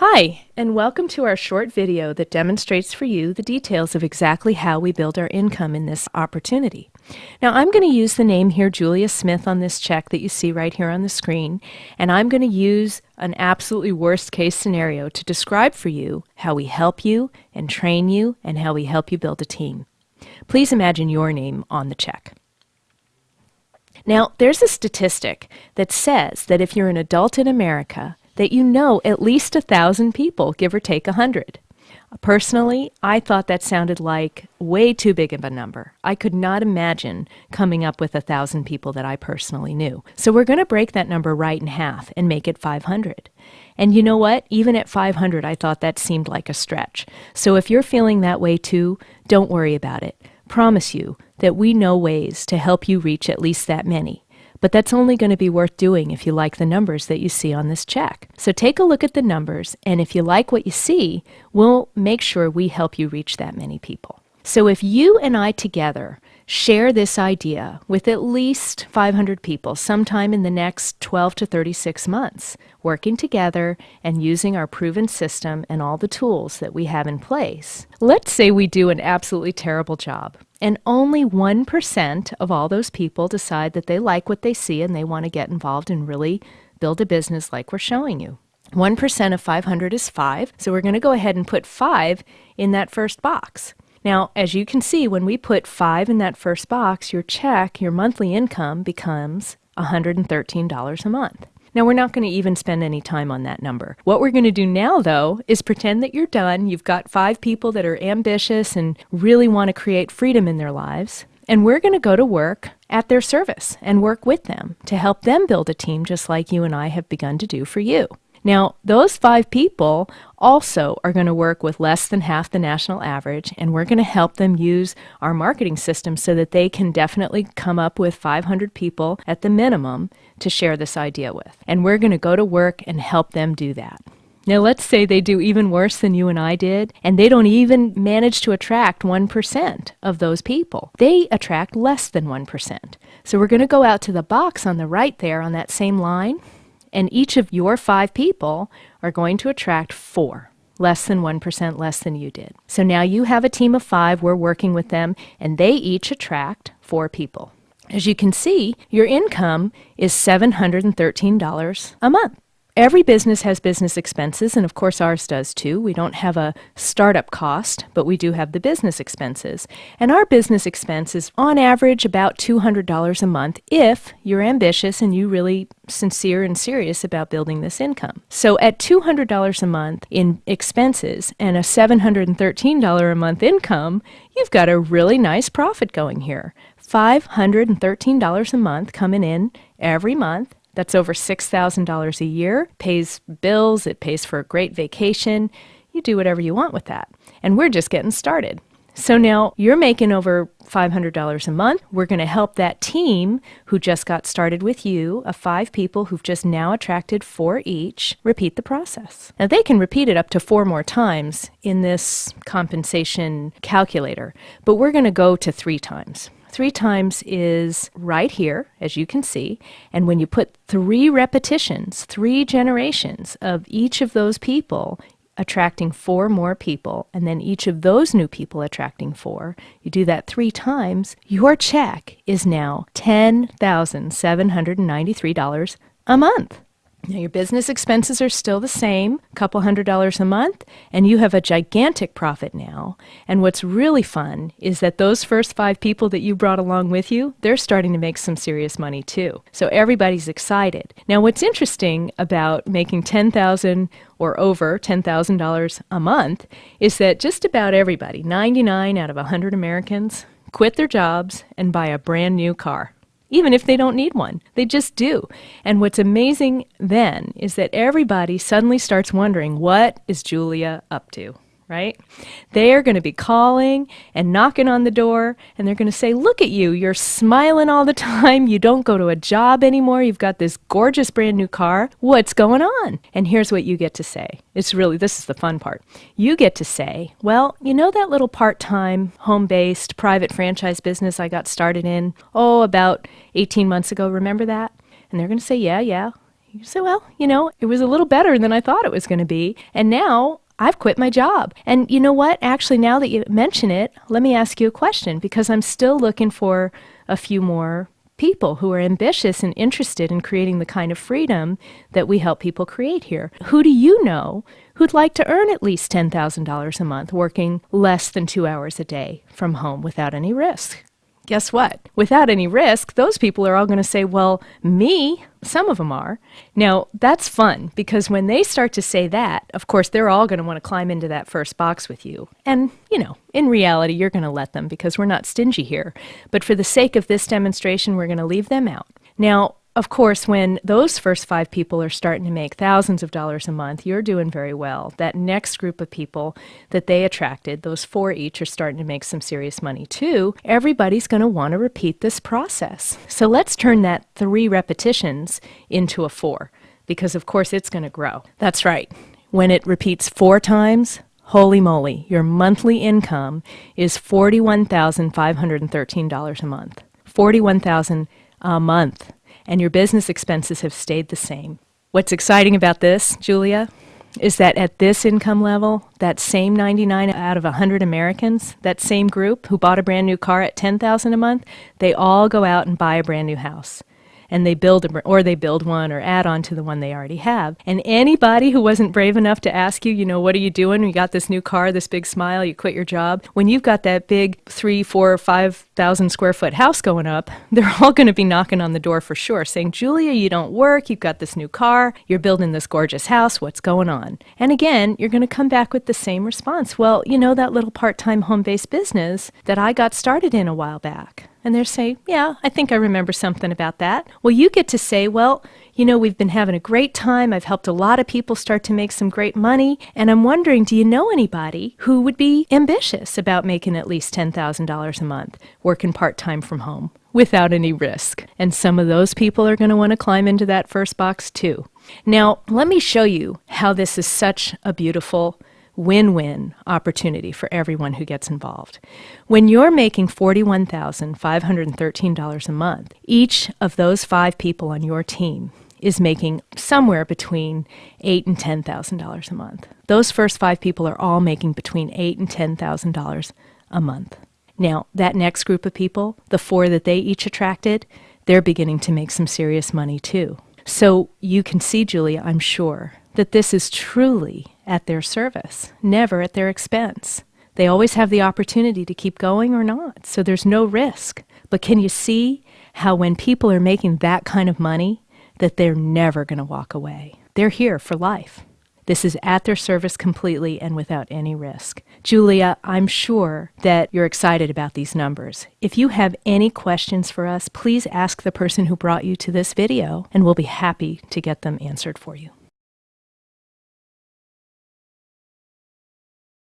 Hi, and welcome to our short video that demonstrates for you the details of exactly how we build our income in this opportunity. Now, I'm going to use the name here, Julia Smith, on this check that you see right here on the screen, and I'm going to use an absolutely worst case scenario to describe for you how we help you and train you and how we help you build a team. Please imagine your name on the check. Now, there's a statistic that says that if you're an adult in America, that you know at least 1,000 people, give or take 100. Personally, I thought that sounded like way too big of a number. I could not imagine coming up with 1,000 people that I personally knew. So we're going to break that number right in half and make it 500. And you know what? Even at 500, I thought that seemed like a stretch. So if you're feeling that way too, don't worry about it. Promise you that we know ways to help you reach at least that many. But that's only going to be worth doing if you like the numbers that you see on this check. So take a look at the numbers, and if you like what you see, we'll make sure we help you reach that many people. So if you and I together share this idea with at least 500 people sometime in the next 12 to 36 months, working together and using our proven system and all the tools that we have in place, let's say we do an absolutely terrible job, and only 1% of all those people decide that they like what they see and they want to get involved and really build a business like we're showing you. 1% of 500 is 5, so we're going to go ahead and put 5 in that first box. Now, as you can see, when we put 5 in that first box, your check, your monthly income becomes $113 a month. Now, we're not going to even spend any time on that number. What we're going to do now, though, is pretend that you're done. You've got 5 people that are ambitious and really want to create freedom in their lives. And we're going to go to work at their service and work with them to help them build a team just like you and I have begun to do for you. Now, those 5 people also are going to work with less than half the national average, and we're going to help them use our marketing system so that they can definitely come up with 500 people at the minimum to share this idea with. And we're going to go to work and help them do that. Now, let's say they do even worse than you and I did, and they don't even manage to attract 1% of those people. They attract less than 1%. So we're going to go out to the box on the right there on that same line, and each of your 5 people are going to attract 4, less than 1% less than you did. So now you have a team of 5, we're working with them, and they each attract 4 people. As you can see, your income is $713 a month. Every business has business expenses, and of course ours does too. We don't have a startup cost, but we do have the business expenses. And our business expense is on average about $200 a month if you're ambitious and you really sincere and serious about building this income. So at $200 a month in expenses and a $713 a month income, you've got a really nice profit going here. $513 a month coming in every month. That's over $6,000 a year, pays bills, it pays for a great vacation. You do whatever you want with that. And we're just getting started. So now you're making over $500 a month. We're going to help that team who just got started with you, of 5 people who've just now attracted 4 each, repeat the process. Now they can repeat it up to 4 more times in this compensation calculator, but we're going to go to 3 times. 3 times is right here, as you can see, and when you put 3 repetitions, 3 generations of each of those people attracting 4 more people, and then each of those new people attracting 4, you do that 3 times, your check is now $10,793 a month. Now your business expenses are still the same, a couple $100 a month, and you have a gigantic profit now. And what's really fun is that those first 5 people that you brought along with you, they're starting to make some serious money too. So everybody's excited. Now what's interesting about making $10,000 or over $10,000 a month is that just about everybody, 99 out of 100 Americans, quit their jobs and buy a brand new car. Even if they don't need one. They just do. And what's amazing then is that everybody suddenly starts wondering, what is Julia up to? Right? They are going to be calling and knocking on the door, and they're going to say, look at you, you're smiling all the time, you don't go to a job anymore, you've got this gorgeous brand new car, what's going on? And here's what you get to say. This is the fun part. You get to say, well, you know that little part-time, home-based, private franchise business I got started in, about 18 months ago, remember that? And they're going to say, yeah. You say, well, it was a little better than I thought it was going to be. And now I've quit my job. And you know what? Actually, now that you mention it, let me ask you a question, because I'm still looking for a few more people who are ambitious and interested in creating the kind of freedom that we help people create here. Who do you know who'd like to earn at least $10,000 a month working less than 2 hours a day from home without any risk? Guess what? Without any risk, those people are all going to say, well, me, some of them are. Now, that's fun, because when they start to say that, of course, they're all going to want to climb into that first box with you. And, in reality, you're going to let them, because we're not stingy here. But for the sake of this demonstration, we're going to leave them out. Now, of course, when those first 5 people are starting to make thousands of dollars a month, you're doing very well. That next group of people that they attracted, those 4 each, are starting to make some serious money too. Everybody's going to want to repeat this process. So let's turn that 3 repetitions into a 4, because of course it's going to grow. That's right. When it repeats 4 times, holy moly, your monthly income is $41,513 a month. $41,000 a month. And your business expenses have stayed the same. What's exciting about this, Julia, is that at this income level, that same 99 out of 100 Americans, that same group who bought a brand new car at $10,000 a month, they all go out and buy a brand new house. And they build one or add on to the one they already have. And anybody who wasn't brave enough to ask you, what are you doing? You got this new car, this big smile, you quit your job. When you've got that big 3, 4, 5,000 square foot house going up, they're all going to be knocking on the door for sure, saying, Julia, you don't work, you've got this new car, you're building this gorgeous house, what's going on? And again, you're going to come back with the same response. Well, that little part-time home-based business that I got started in a while back. And they're saying, yeah, I think I remember something about that. Well, you get to say, well, we've been having a great time. I've helped a lot of people start to make some great money. And I'm wondering, do you know anybody who would be ambitious about making at least $10,000 a month working part-time from home without any risk? And some of those people are going to want to climb into that first box too. Now, let me show you how this is such a beautiful win-win opportunity for everyone who gets involved. When you're making $41,513 a month, each of those 5 people on your team is making somewhere between $8,000 and $10,000 a month. Those first 5 people are all making between $8,000 and $10,000 a month. Now, that next group of people, the 4 that they each attracted, they're beginning to make some serious money too. So you can see, Julia, I'm sure, that this is truly at their service, never at their expense. They always have the opportunity to keep going or not, so there's no risk. But can you see how when people are making that kind of money, that they're never going to walk away? They're here for life. This is at their service completely and without any risk. Julia, I'm sure that you're excited about these numbers. If you have any questions for us, please ask the person who brought you to this video, and we'll be happy to get them answered for you.